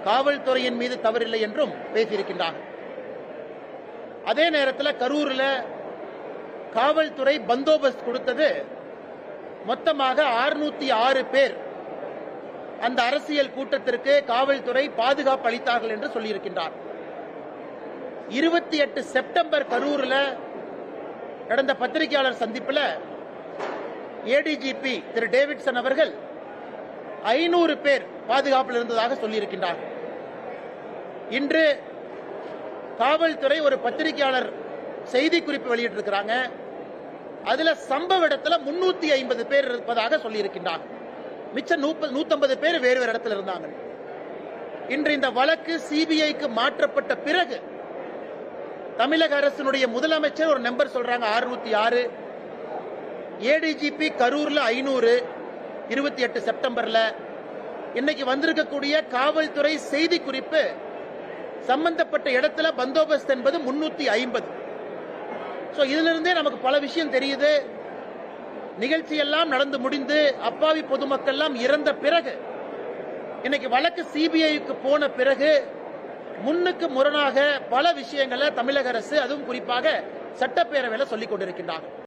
காவல்துறையின் மீது தவறில்லை என்றும் பேசியிருக்கின்றார். அதே நேரத்தில் கரூரில் காவல்துறை பந்தோபஸ்த் கொடுத்தது மொத்தமாக 606 பேர் அந்த அரசியல் கூட்டத்திற்கு காவல்துறை பாதுகாப்பு அளித்தார்கள் என்று சொல்லியிருக்கின்றார். 28 செப்டம்பர் கரூரில் நடந்த பத்திரிகையாளர் சந்திப்பில் ஏடிஜிபி திரு டேவிட்சன் அவர்கள் 500 பேர் பாதுகாப்பில் இருந்ததாக சொல்லியிருக்கின்றார். இன்று காவல்துறை ஒரு பத்திரிகையாளர் செய்தி குறிப்பு வெளியிட்டிருக்கிறாங்க. அதுல சம்பவ இடத்துல 350 பேர் இருப்பதாக சொல்லியிருக்கின்றார். மிச்சம் 150 பேர் வேறு வேறு இடத்துல இருந்தாங்க. இன்று இந்த வழக்கு சிபிஐக்கு மாற்றப்பட்ட பிறகு தமிழக அரசினுடைய முதலமைச்சர் ஒரு நம்பர் சொல்றாங்க 606, ஏடிஜிபி கரூர்ல 500, 28 செப்டம்பர்ல. இன்னைக்கு வந்திருக்கக்கூடிய காவல்துறை செய்தி குறிப்பு சம்பந்தப்பட்ட இடத்துல பந்தோபஸ்த் என்பது 350. இதுல இருந்தே நமக்கு பல விஷயம் தெரியுது. நிகழ்ச்சி எல்லாம் நடந்து முடிந்து அப்பாவி பொதுமக்கள் எல்லாம் இறந்த பிறகு இன்னைக்கு வழக்கு சிபிஐக்கு போன பிறகு முன்னுக்கு முரணாக பல விஷயங்களை தமிழக அரசு அதுவும் குறிப்பாக சட்டப்பேரவையில் சொல்லிக் கொண்டிருக்கின்றார்கள்.